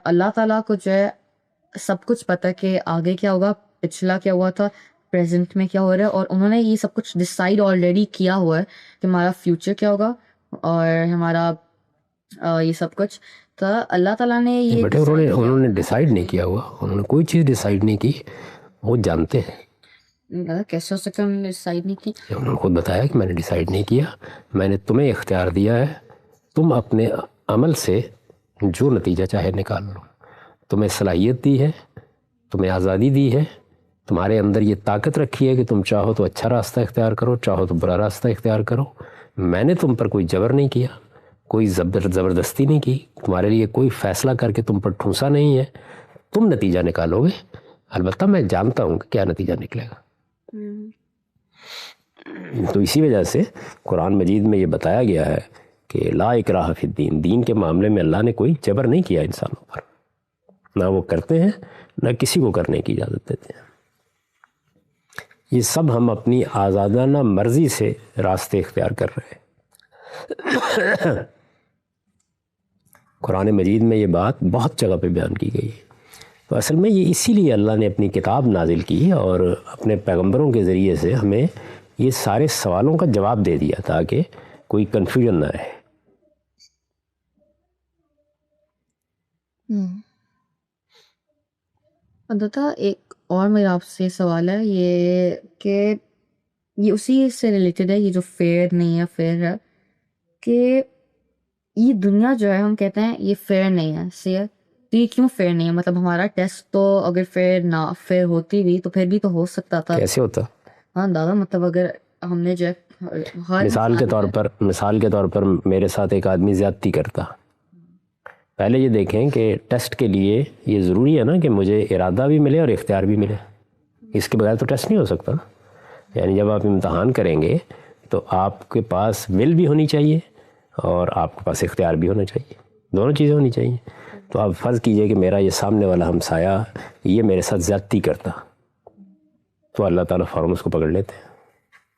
اللہ تعالیٰ کو جو ہے سب کچھ پتہ کہ آگے کیا ہوگا، پچھلا کیا ہوا تھا، پریزنٹ میں کیا ہو رہا ہے، اور انہوں نے یہ سب کچھ ڈیسائیڈ آلریڈی کیا ہوا ہے کہ ہمارا فیوچر کیا ہوگا اور ہمارا یہ سب کچھ. تو اللہ تعالیٰ نے یہ بیٹے انہوں نے ڈیسائیڈ نہیں کیا ہوا، انہوں نے کوئی چیز ڈیسائیڈ نہیں کی، وہ جانتے ہیں. کیسے ہو سکتا انہوں نے ڈیسائیڈ نہیں کی؟ انہوں نے خود بتایا کہ میں نے ڈیسائیڈ نہیں کیا، میں نے تمہیں اختیار دیا ہے، تم اپنے عمل سے جو نتیجہ چاہے نکال لو. تمہیں صلاحیت دی ہے، تمہیں آزادی دی ہے، تمہارے اندر یہ طاقت رکھی ہے کہ تم چاہو تو اچھا راستہ اختیار کرو، چاہو تو برا راستہ اختیار کرو. میں نے تم پر کوئی جبر نہیں کیا، کوئی زبردستی نہیں کی، تمہارے لیے کوئی فیصلہ کر کے تم پر ٹھونسا نہیں ہے. تم نتیجہ نکالو گے، البتہ میں جانتا ہوں کہ کیا نتیجہ نکلے گا. تو اسی وجہ سے قرآن مجید میں یہ بتایا گیا ہے کہ لا اکراہ فی الدین، دین کے معاملے میں اللہ نے کوئی جبر نہیں کیا انسانوں پر، نہ وہ کرتے ہیں نہ کسی کو کرنے کی اجازت دیتے ہیں. یہ سب ہم اپنی آزادانہ مرضی سے راستے اختیار کر رہے ہیں. قرآن مجید میں یہ بات بہت جگہ پہ بیان کی گئی ہے. تو اصل میں یہ اسی لیے اللہ نے اپنی کتاب نازل کی اور اپنے پیغمبروں کے ذریعے سے ہمیں یہ سارے سوالوں کا جواب دے دیا تاکہ کوئی کنفیوژن نہ رہے. دادا ایک اور میرا آپ سے سوال ہے یہ کہ یہ اسی سے ریلیٹڈ ہے، یہ جو فیئر نہیں ہے، فیئر ہے کہ یہ دنیا جو ہے ہم کہتے ہیں یہ فیئر نہیں ہے، صحیح ہے؟ تو یہ کیوں فیئر نہیں ہے؟ مطلب ہمارا ٹیسٹ تو اگر فیئر ہوتی بھی تو پھر بھی تو ہو سکتا تھا. کیسے ہوتا؟ ہاں دادا، مطلب اگر ہم نے جو ہے مثال کے طور پر میرے ساتھ ایک آدمی زیادتی کرتا، پہلے یہ دیکھیں کہ ٹیسٹ کے لیے یہ ضروری ہے نا کہ مجھے ارادہ بھی ملے اور اختیار بھی ملے. اس کے بغیر تو ٹیسٹ نہیں ہو سکتا. یعنی جب آپ امتحان کریں گے تو آپ کے پاس ول بھی ہونی چاہیے اور آپ کے پاس اختیار بھی ہونا چاہیے، دونوں چیزیں ہونی چاہیے. تو آپ فرض کیجئے کہ میرا یہ سامنے والا ہمسایہ یہ میرے ساتھ زیادتی کرتا، تو اللہ تعالیٰ فوراً اس کو پکڑ لیتے ہیں.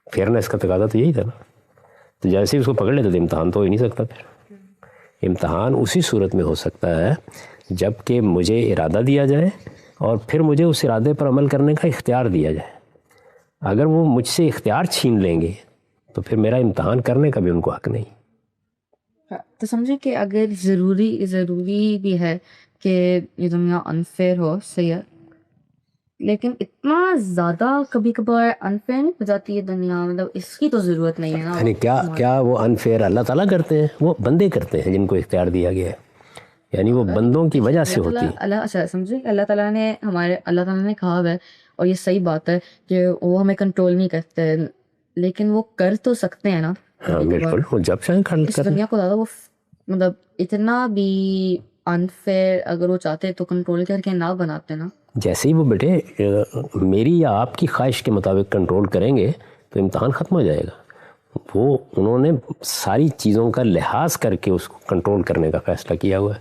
فیئرنس کا تقاضا تو یہی تھا نا. تو جیسے ہی اس کو پکڑ لیتے تو امتحان تو ہو ہی نہیں سکتا. پھر امتحان اسی صورت میں ہو سکتا ہے جب کہ مجھے ارادہ دیا جائے اور پھر مجھے اس ارادے پر عمل کرنے کا اختیار دیا جائے. اگر وہ مجھ سے اختیار چھین لیں گے تو پھر میرا امتحان کرنے کا بھی ان کو حق نہیں. تو سمجھیں کہ اگر ضروری بھی ہے کہ یہ دنیا انفیئر ہو، صحیح ہے، لیکن اتنا زیادہ کبھی کبھار انفیئر نہیں ہو جاتی ہے دنیا، مطلب اس کی تو ضرورت نہیں ہے نا. یعنی کیا وہ انفیئر اللہ تعالیٰ کرتے ہیں؟ وہ بندے کرتے ہیں جن کو اختیار دیا گیا ہے. یعنی وہ بندوں کی وجہ سے ہوتی ہے. اچھا سمجھے، اللہ تعالیٰ نے کہا ہے اور یہ صحیح بات ہے کہ وہ ہمیں کنٹرول نہیں کرتے، لیکن وہ کر تو سکتے ہیں نا. ہاں بالکل، وہ جب چاہیں اس دنیا کو زیادہ وہ مطلب اتنا بھی انفیئر اگر وہ چاہتے تو کنٹرول کر کے نہ بناتے نا. جیسے ہی وہ بیٹے میری یا آپ کی خواہش کے مطابق کنٹرول کریں گے تو امتحان ختم ہو جائے گا. وہ انہوں نے ساری چیزوں کا لحاظ کر کے اس کو کنٹرول کرنے کا فیصلہ کیا ہوا ہے.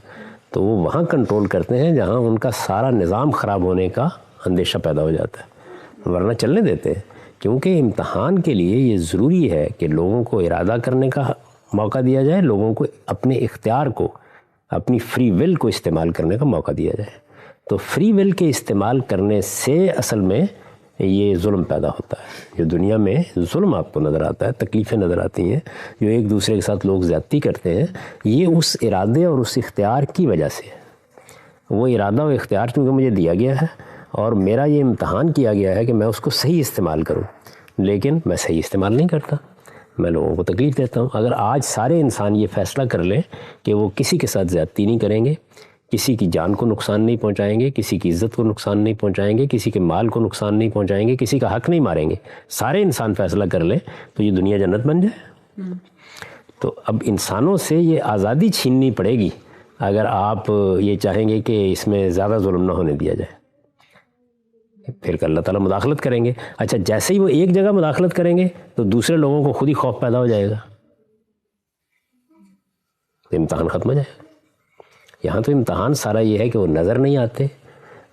تو وہ وہاں کنٹرول کرتے ہیں جہاں ان کا سارا نظام خراب ہونے کا اندیشہ پیدا ہو جاتا ہے، ورنہ چلنے دیتے ہیں. کیونکہ امتحان کے لیے یہ ضروری ہے کہ لوگوں کو ارادہ کرنے کا موقع دیا جائے، لوگوں کو اپنے اختیار کو، اپنی فری ول کو استعمال کرنے کا موقع دیا جائے. تو فری ول کے استعمال کرنے سے اصل میں یہ ظلم پیدا ہوتا ہے. جو دنیا میں ظلم آپ کو نظر آتا ہے، تکلیفیں نظر آتی ہیں، جو ایک دوسرے کے ساتھ لوگ زیادتی کرتے ہیں، یہ اس ارادے اور اس اختیار کی وجہ سے ہے. وہ ارادہ و اختیار چونکہ مجھے دیا گیا ہے اور میرا یہ امتحان کیا گیا ہے کہ میں اس کو صحیح استعمال کروں، لیکن میں صحیح استعمال نہیں کرتا، میں لوگوں کو تکلیف دیتا ہوں. اگر آج سارے انسان یہ فیصلہ کر لیں کہ وہ کسی کے ساتھ زیادتی نہیں کریں گے، کسی کی جان کو نقصان نہیں پہنچائیں گے، کسی کی عزت کو نقصان نہیں پہنچائیں گے، کسی کے مال کو نقصان نہیں پہنچائیں گے، کسی کا حق نہیں ماریں گے، سارے انسان فیصلہ کر لیں تو یہ دنیا جنت بن جائے. تو اب انسانوں سے یہ آزادی چھیننی پڑے گی اگر آپ یہ چاہیں گے کہ اس میں زیادہ ظلم نہ ہونے دیا جائے. پھر کہ اللہ تعالیٰ مداخلت کریں گے. اچھا جیسے ہی وہ ایک جگہ مداخلت کریں گے تو دوسرے لوگوں کو خود ہی خوف پیدا ہو جائے گا، امتحان ختم ہو جائے گا. یہاں تو امتحان سارا یہ ہے کہ وہ نظر نہیں آتے،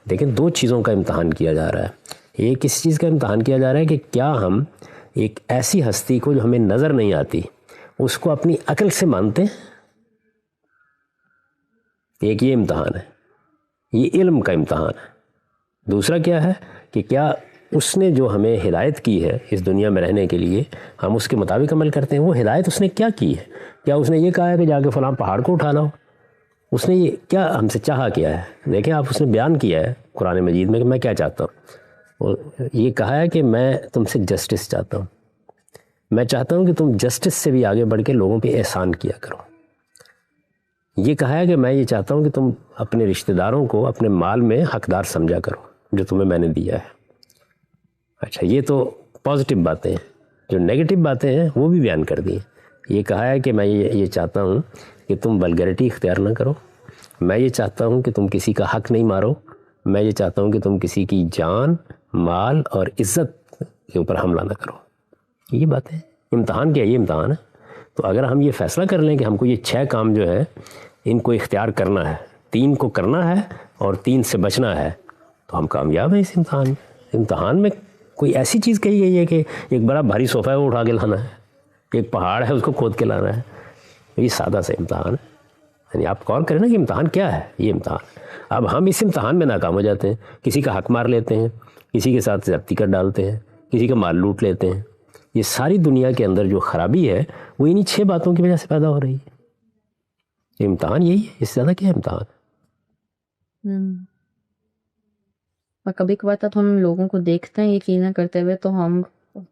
لیکن دو چیزوں کا امتحان کیا جا رہا ہے. ایک اس چیز کا امتحان کیا جا رہا ہے کہ کیا ہم ایک ایسی ہستی کو جو ہمیں نظر نہیں آتی اس کو اپنی عقل سے مانتے ہیں. ایک یہ امتحان ہے. یہ علم کا امتحان ہے. دوسرا کیا ہے کہ کیا اس نے جو ہمیں ہدایت کی ہے اس دنیا میں رہنے کے لیے ہم اس کے مطابق عمل کرتے ہیں. وہ ہدایت اس نے کیا کی ہے؟ کیا اس نے یہ کہا ہے کہ جا کے فلاں پہاڑ کو اٹھا لاؤ؟ اس نے یہ کیا ہم سے چاہا کیا ہے؟ دیکھیں آپ، اس نے بیان کیا ہے قرآن مجید میں کہ میں کیا چاہتا ہوں. اور یہ کہا ہے کہ میں تم سے جسٹس چاہتا ہوں. میں چاہتا ہوں کہ تم جسٹس سے بھی آگے بڑھ کے لوگوں پہ احسان کیا کرو. یہ کہا ہے کہ میں یہ چاہتا ہوں کہ تم اپنے رشتہ داروں کو اپنے مال میں حقدار سمجھا کرو جو تمہیں میں نے دیا ہے. اچھا، یہ تو پازیٹیو باتیں ہیں. جو نیگیٹو باتیں ہیں وہ بھی بیان کر دی ہیں. یہ کہا ہے کہ میں یہ چاہتا ہوں کہ تم ولگیرٹی اختیار نہ کرو. میں یہ چاہتا ہوں کہ تم کسی کا حق نہیں مارو. میں یہ چاہتا ہوں کہ تم کسی کی جان، مال اور عزت کے اوپر حملہ نہ کرو. یہ باتیں امتحان کیا؟ یہ امتحان ہے. تو اگر ہم یہ فیصلہ کر لیں کہ ہم کو یہ 6 کام جو ہے ان کو اختیار کرنا ہے، 3 کو کرنا ہے اور 3 سے بچنا ہے، تو ہم کامیاب ہیں اس امتحان میں. امتحان میں کوئی ایسی چیز کہی گئی ہے کہ ایک بڑا بھاری صوفہ ہے وہ اٹھا کے لانا ہے، ایک پہاڑ ہے اس کو کھود کے لانا ہے. یہ سادہ سا امتحان ہے. یعنی آپ غور کریں نا کہ امتحان کیا ہے. یہ امتحان. اب ہم اس امتحان میں ناکام ہو جاتے ہیں، کسی کا حق مار لیتے ہیں، کسی کے ساتھ زیادتی کر ڈالتے ہیں، کسی کا مال لوٹ لیتے ہیں. یہ ساری دنیا کے اندر جو خرابی ہے وہ انہی 6 باتوں کی وجہ سے پیدا ہو رہی ہے. یہ امتحان یہی ہے، اس سے زیادہ کیا ہے امتحان. اور کبھی کبھار تک ہم لوگوں کو دیکھتے ہیں یہ چیزیں کرتے ہوئے، تو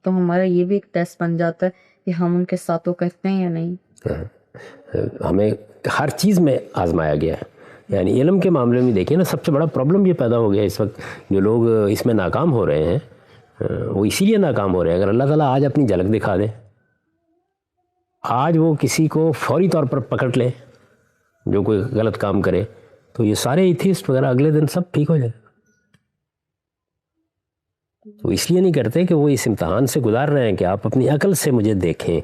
ہمارا یہ بھی ایک ٹیسٹ بن جاتا ہے کہ ہم ان کے ساتھ وہ کرتے ہیں یا نہیں. ہمیں ہر چیز میں آزمایا گیا ہے. یعنی علم کے معاملے میں دیکھیں نا، سب سے بڑا پرابلم یہ پیدا ہو گیا اس وقت. جو لوگ اس میں ناکام ہو رہے ہیں وہ اسی لیے ناکام ہو رہے ہیں. اگر اللہ تعالیٰ آج اپنی جھلک دکھا دے، آج وہ کسی کو فوری طور پر پکڑ لے جو کوئی غلط کام کرے، تو یہ سارے ایتھیسٹ وغیرہ اگلے دن سب ٹھیک ہو جائے. تو اس لیے نہیں کرتے کہ وہ اس امتحان سے گزار رہے ہیں کہ آپ اپنی عقل سے مجھے دیکھیں.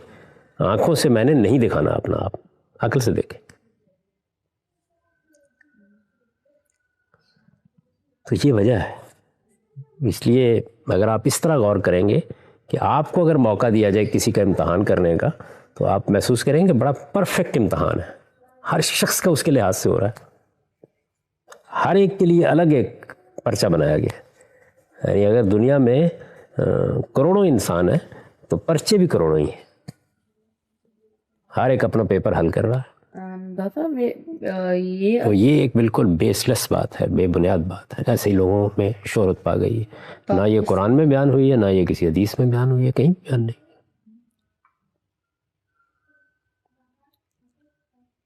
آنکھوں سے میں نے نہیں دکھانا اپنا آپ، عقل سے دیکھیں. تو یہ وجہ ہے. اس لیے اگر آپ اس طرح غور کریں گے کہ آپ کو اگر موقع دیا جائے کسی کا امتحان کرنے کا، تو آپ محسوس کریں گے بڑا پرفیکٹ امتحان ہے. ہر شخص کا اس کے لحاظ سے ہو رہا ہے. ہر ایک کے لیے الگ ایک پرچہ بنایا گیا ہے. یعنی اگر دنیا میں کروڑوں انسان ہیں تو پرچے بھی کروڑوں ہی ہیں. ہر ایک اپنا پیپر حل کر رہا ہے. دادا یہ تو یہ ایک بالکل بیس لیس بات ہے، بے بنیاد بات ہے. ایسے ہی لوگوں میں شہرت پا گئی ہے. نہ یہ قرآن میں بیان ہوئی ہے، نہ یہ کسی حدیث میں بیان ہوئی ہے، کہیں بیان نہیں.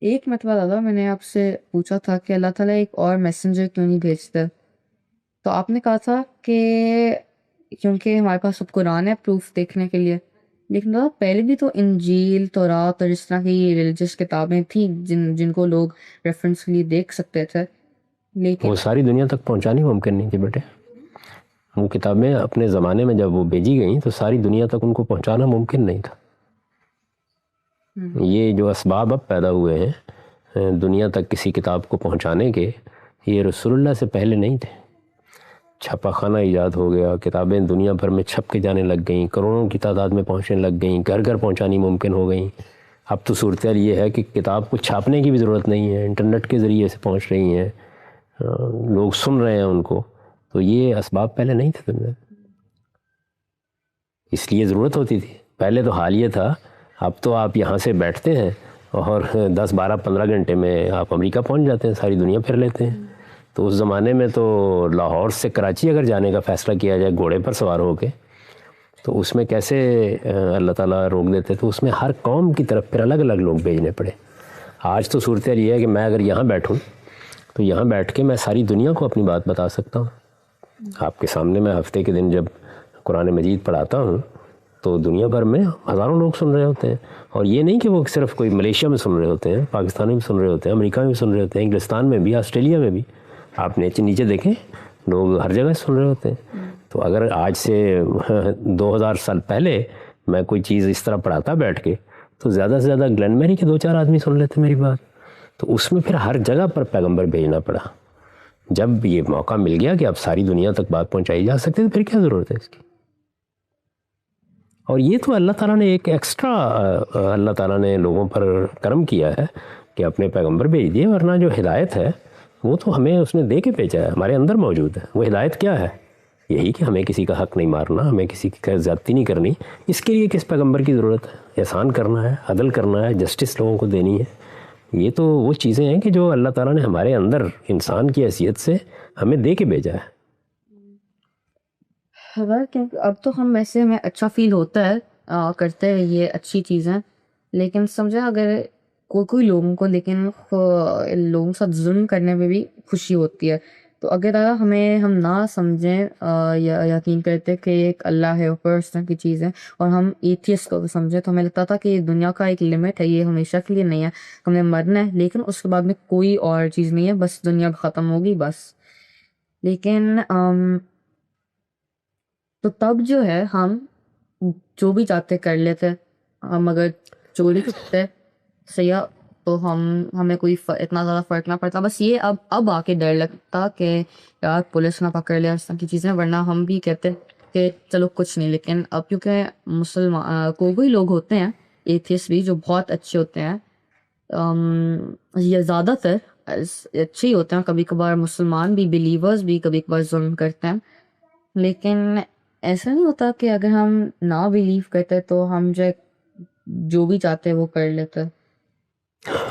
ایک مرتبہ دادا میں نے آپ سے پوچھا تھا کہ اللہ تعالیٰ ایک اور میسنجر کیوں نہیں بھیجتا، تو آپ نے کہا تھا کہ کیونکہ ہمارے پاس اب قرآن ہے پروف دیکھنے کے لیے. لیکن دادا پہلے بھی تو انجیل، تورات اور اس طرح کی ریلیجس کتابیں تھیں جن کو لوگ ریفرنس کے لیے دیکھ سکتے تھے. لیکن وہ ساری دنیا تک پہنچانی ممکن نہیں تھی بیٹے. وہ کتابیں اپنے زمانے میں جب وہ بھیجی گئیں تو ساری دنیا تک ان کو پہنچانا ممکن نہیں تھا. یہ جو اسباب اب پیدا ہوئے ہیں دنیا تک کسی کتاب کو پہنچانے کے، یہ رسول اللہ سے پہلے نہیں تھے. چھاپا خانہ ایجاد ہو گیا، کتابیں دنیا بھر میں چھپ کے جانے لگ گئیں، کروڑوں کی تعداد میں پہنچنے لگ گئیں، گھر گھر پہنچانی ممکن ہو گئیں. اب تو صورتحال یہ ہے کہ کتاب کو چھاپنے کی بھی ضرورت نہیں ہے، انٹرنیٹ کے ذریعے سے پہنچ رہی ہیں، لوگ سن رہے ہیں ان کو. تو یہ اسباب پہلے نہیں تھے دنیا. اس لیے ضرورت ہوتی تھی. پہلے تو حال یہ تھا، اب تو آپ یہاں سے بیٹھتے ہیں اور 10 12 15 گھنٹے میں آپ امریکہ پہنچ جاتے ہیں، ساری دنیا پھر لیتے ہیں. تو اس زمانے میں تو لاہور سے کراچی اگر جانے کا فیصلہ کیا جائے گھوڑے پر سوار ہو کے، تو اس میں کیسے اللہ تعالیٰ روک دیتے. تو اس میں ہر قوم کی طرف پھر الگ الگ لوگ بھیجنے پڑے. آج تو صورتحال یہ ہے کہ میں اگر یہاں بیٹھوں تو یہاں بیٹھ کے میں ساری دنیا کو اپنی بات بتا سکتا ہوں. آپ کے سامنے میں ہفتے کے دن جب قرآن مجید پڑھاتا ہوں تو دنیا بھر میں ہزاروں لوگ سن رہے ہوتے ہیں. اور یہ نہیں کہ وہ صرف کوئی ملیشیا میں سن رہے ہوتے ہیں، پاکستان میں بھی سن رہے ہوتے ہیں، امریکہ میں بھی سن رہے ہوتے ہیں، انگلستان میں بھی، آسٹریلیا میں بھی. آپ نیچے دیکھیں لوگ ہر جگہ سن رہے ہوتے ہیں. تو اگر آج سے 2000 سال پہلے میں کوئی چیز اس طرح پڑھاتا بیٹھ کے تو زیادہ سے زیادہ گلین میری کے 2 4 آدمی سن لیتے میری بات. تو اس میں پھر ہر جگہ پر پیغمبر بھیجنا پڑا. جب یہ موقع مل گیا کہ اب ساری دنیا تک بات پہنچائی جا سکتی تو پھر کیا ضرورت ہے اس کی. اور یہ تو اللہ تعالیٰ نے ایک ایکسٹرا اللہ تعالیٰ نے لوگوں پر کرم کیا ہے کہ اپنے پیغمبر بھیج دیے. ورنہ جو ہدایت ہے وہ تو ہمیں اس نے دے کے بھیجا ہے، ہمارے اندر موجود ہے۔ وہ ہدایت کیا ہے؟ یہی کہ ہمیں کسی کا حق نہیں مارنا، ہمیں کسی کی زیادتی نہیں کرنی۔ اس کے لیے کس پیغمبر کی ضرورت ہے؟ احسان کرنا ہے، عدل کرنا ہے، جسٹس لوگوں کو دینی ہے۔ یہ تو وہ چیزیں ہیں کہ جو اللہ تعالیٰ نے ہمارے اندر انسان کی حیثیت سے ہمیں دے کے بھیجا ہے۔ اب تو ہم ویسے ہمیں اچھا فیل ہوتا ہے کرتے ہیں یہ اچھی چیزیں، لیکن سمجھا اگر کوئی لوگوں کو، لیکن لوگوں کے ساتھ ظلم کرنے میں بھی خوشی ہوتی ہے۔ تو اگر ہم نہ سمجھیں یا یقین کرتے کہ ایک اللہ ہے، اوپر اس طرح کی چیزیں، اور ہم ایتھیسٹ کو سمجھیں، تو ہمیں لگتا تھا کہ دنیا کا ایک لمٹ ہے، یہ ہمیشہ کے لیے نہیں ہے، ہم نے مرنا ہے، لیکن اس کے بعد میں کوئی اور چیز نہیں ہے، بس دنیا ختم ہوگی بس۔ لیکن تو تب جو ہے ہم جو بھی چاہتے کر لیتے، ہم اگر چوری کرتے سیاح تو ہمیں کوئی اتنا زیادہ فرق نہ پڑتا، بس یہ اب آ کے ڈر لگتا کہ یار پولیس نہ پکڑ لیا اس طرح کی چیزیں، ورنہ ہم بھی کہتے کہ چلو کچھ نہیں۔ لیکن اب کیونکہ مسلمان کوئی لوگ ہوتے ہیں ایتھیسٹ بھی جو بہت اچھے ہوتے ہیں، یہ زیادہ تر اچھے ہی ہوتے ہیں، کبھی کبھار مسلمان بھی، بلیورز بھی کبھی کبھار ظلم کرتے ہیں، لیکن ایسا نہیں ہوتا کہ اگر ہم نہ بلیو کرتے تو ہم جو بھی چاہتے وہ کر لیتے۔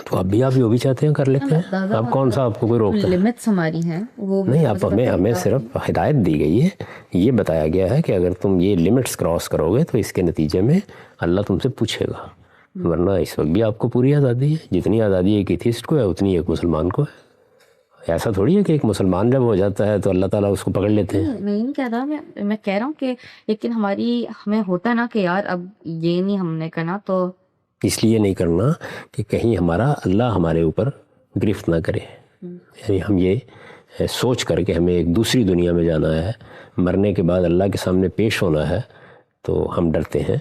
تو اب بھی آپ جو بھی چاہتے ہیں کر لیتے ہیں، اب کون سا آپ کو کوئی روکتا ہے؟ لمٹس ہماری ہیں وہ نہیں، اب ہمیں صرف ہدایت دی گئی ہے، یہ بتایا گیا ہے کہ اگر تم یہ لمٹس کراس کرو گے تو اس کے نتیجے میں اللہ تم سے پوچھے گا، ورنہ اس وقت بھی آپ کو پوری آزادی ہے، جتنی آزادی ایک ایتھیسٹ کو ہے اتنی ایک مسلمان کو ہے۔ ایسا تھوڑی ہے کہ ایک مسلمان جب ہو جاتا ہے تو اللہ تعالیٰ اس کو پکڑ لیتے ہیں۔ میں نہیں کہہ رہا، میں کہہ رہا ہوں کہ لیکن ہمیں ہوتا ہے نا کہ یار اب یہ نہیں ہم نے کرنا، تو اس لیے نہیں کرنا کہ کہیں اللہ ہمارے اوپر گرفت نہ کرے، یعنی ہم یہ سوچ کر کے ہمیں ایک دوسری دنیا میں جانا ہے، مرنے کے بعد اللہ کے سامنے پیش ہونا ہے، تو ہم ڈرتے ہیں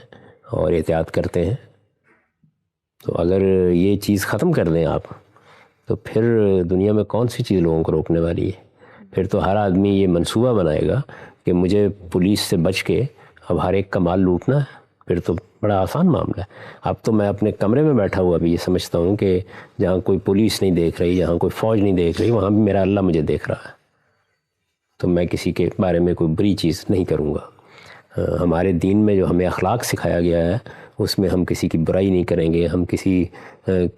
اور احتیاط کرتے ہیں۔ تو اگر یہ چیز ختم کر دیں آپ، تو پھر دنیا میں کون سی چیز لوگوں کو روکنے والی ہے؟ پھر تو ہر آدمی یہ منصوبہ بنائے گا کہ مجھے پولیس سے بچ کے اب ہر ایک کا مال لوٹنا ہے، پھر تو بڑا آسان معاملہ ہے۔ اب تو میں اپنے کمرے میں بیٹھا ہوا بھی یہ سمجھتا ہوں کہ جہاں کوئی پولیس نہیں دیکھ رہی، جہاں کوئی فوج نہیں دیکھ رہی، وہاں بھی میرا اللہ مجھے دیکھ رہا ہے، تو میں کسی کے بارے میں کوئی بری چیز نہیں کروں گا۔ ہمارے دین میں جو ہمیں اخلاق سکھایا گیا ہے اس میں ہم کسی کی برائی نہیں کریں گے، ہم کسی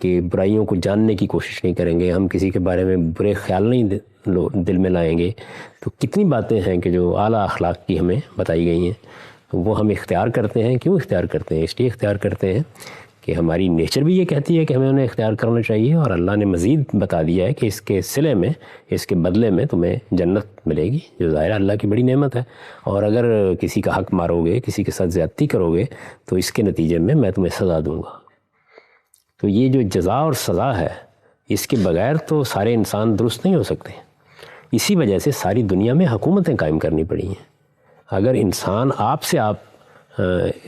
کی برائیوں کو جاننے کی کوشش نہیں کریں گے، ہم کسی کے بارے میں برے خیال نہیں دل میں لائیں گے۔ تو کتنی باتیں ہیں کہ جو اعلیٰ اخلاق کی ہمیں بتائی گئی ہیں، وہ ہم اختیار کرتے ہیں۔ کیوں اختیار کرتے ہیں؟ اس لیے اختیار کرتے ہیں کہ ہماری نیچر بھی یہ کہتی ہے کہ ہمیں انہیں اختیار کرنا چاہیے، اور اللہ نے مزید بتا دیا ہے کہ اس کے صلے میں، اس کے بدلے میں تمہیں جنت ملے گی، جو ظاہر اللہ کی بڑی نعمت ہے۔ اور اگر کسی کا حق مارو گے، کسی کے ساتھ زیادتی کرو گے، تو اس کے نتیجے میں تمہیں سزا دوں گا۔ تو یہ جو جزا اور سزا ہے، اس کے بغیر تو سارے انسان درست نہیں ہو سکتے۔ اسی وجہ سے ساری دنیا میں حکومتیں قائم کرنی پڑی ہیں۔ اگر انسان آپ سے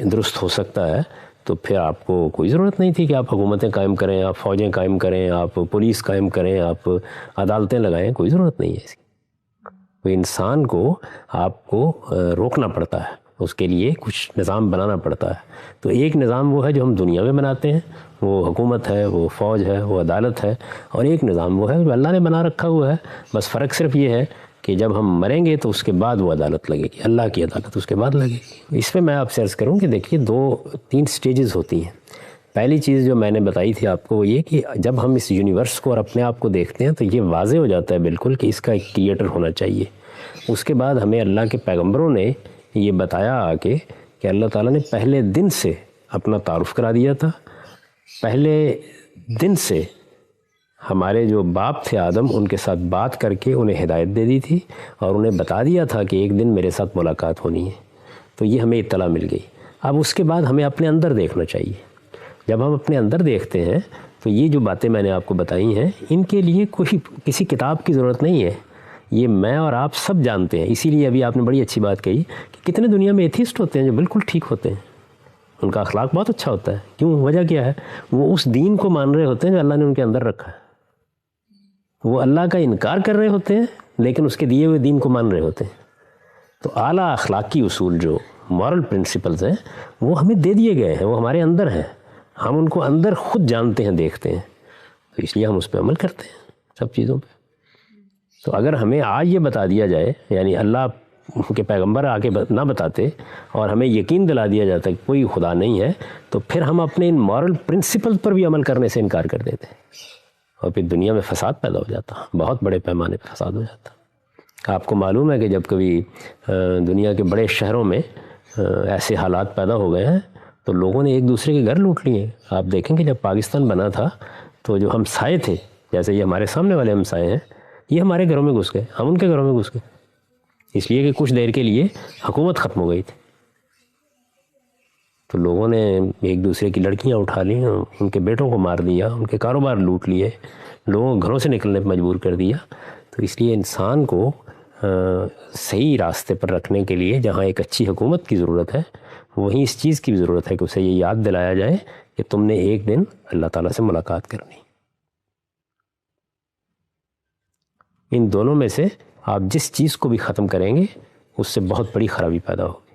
درست ہو سکتا ہے تو پھر آپ کو کوئی ضرورت نہیں تھی کہ آپ حکومتیں قائم کریں، آپ فوجیں قائم کریں، آپ پولیس قائم کریں، آپ عدالتیں لگائیں، کوئی ضرورت نہیں ہے اس کی۔ کوئی انسان کو آپ کو روکنا پڑتا ہے، اس کے لیے کچھ نظام بنانا پڑتا ہے۔ تو ایک نظام وہ ہے جو ہم دنیا میں بناتے ہیں، وہ حکومت ہے، وہ فوج ہے، وہ عدالت ہے، اور ایک نظام وہ ہے جو اللہ نے بنا رکھا ہوا ہے۔ بس فرق صرف یہ ہے کہ جب ہم مریں گے تو اس کے بعد وہ عدالت لگے گی، اللہ کی عدالت اس کے بعد لگے گی۔ اس پہ میں آپ سے عرض کروں کہ دیکھیے 2-3 سٹیجز ہوتی ہیں۔ پہلی چیز جو میں نے بتائی تھی آپ کو وہ یہ کہ جب ہم اس یونیورس کو اور اپنے آپ کو دیکھتے ہیں تو یہ واضح ہو جاتا ہے بالکل کہ اس کا ایک کریٹر ہونا چاہیے۔ اس کے بعد ہمیں اللہ کے پیغمبروں نے یہ بتایا آ کے کہ اللہ تعالیٰ نے پہلے دن سے اپنا تعارف کرا دیا تھا، پہلے دن سے ہمارے جو باپ تھے آدم، ان کے ساتھ بات کر کے انہیں ہدایت دے دی تھی، اور انہیں بتا دیا تھا کہ ایک دن میرے ساتھ ملاقات ہونی ہے۔ تو یہ ہمیں اطلاع مل گئی۔ اب اس کے بعد ہمیں اپنے اندر دیکھنا چاہیے۔ جب ہم اپنے اندر دیکھتے ہیں تو یہ جو باتیں میں نے آپ کو بتائی ہیں، ان کے لیے کسی کتاب کی ضرورت نہیں ہے، یہ میں اور آپ سب جانتے ہیں۔ اسی لیے ابھی آپ نے بڑی اچھی بات کہی کہ کتنے دنیا میں ایتھیسٹ ہوتے ہیں جو بالکل ٹھیک ہوتے ہیں، ان کا اخلاق بہت اچھا ہوتا ہے۔ کیوں؟ وجہ کیا ہے؟ وہ اس دین کو مان رہے ہوتے ہیں جو اللہ نے ان کے اندر رکھا ہے۔ وہ اللہ کا انکار کر رہے ہوتے ہیں لیکن اس کے دیے ہوئے دین کو مان رہے ہوتے ہیں۔ تو اعلیٰ اخلاقی اصول جو مورل پرنسپلز ہیں وہ ہمیں دے دیے گئے ہیں، وہ ہمارے اندر ہیں، ہم ان کو اندر خود جانتے ہیں، دیکھتے ہیں، تو اس لیے ہم اس پہ عمل کرتے ہیں سب چیزوں پہ۔ تو اگر ہمیں آج یہ بتا دیا جائے، یعنی اللہ کے پیغمبر آ کے نہ بتاتے اور ہمیں یقین دلا دیا جاتا کہ کوئی خدا نہیں ہے، تو پھر ہم اپنے ان مورل پرنسپل پر بھی عمل کرنے سے انکار کر دیتے اور پھر دنیا میں فساد پیدا ہو جاتا، بہت بڑے پیمانے پہ فساد ہو جاتا۔ آپ کو معلوم ہے کہ جب کبھی دنیا کے بڑے شہروں میں ایسے حالات پیدا ہو گئے ہیں تو لوگوں نے ایک دوسرے کے گھر لوٹ لیے۔ آپ دیکھیں کہ جب پاکستان بنا تھا تو جو ہمسائے تھے، جیسے یہ ہمارے سامنے والے ہمسائے ہیں، یہ ہمارے گھروں میں گھس گئے، ہم ان کے گھروں میں گھس گئے، اس لیے کہ کچھ دیر کے لیے حکومت ختم ہو گئی تھی۔ تو لوگوں نے ایک دوسرے کی لڑکیاں اٹھا لیں، ان کے بیٹوں کو مار دیا، ان کے کاروبار لوٹ لیے، لوگوں کو گھروں سے نکلنے پہ مجبور کر دیا۔ تو اس لیے انسان کو صحیح راستے پر رکھنے کے لیے جہاں ایک اچھی حکومت کی ضرورت ہے، وہیں اس چیز کی بھی ضرورت ہے کہ اسے یہ یاد دلایا جائے کہ تم نے ایک دن اللہ تعالیٰ سے ملاقات کرنی۔ ان دونوں میں سے آپ جس چیز کو بھی ختم کریں گے اس سے بہت بڑی خرابی پیدا ہوگی۔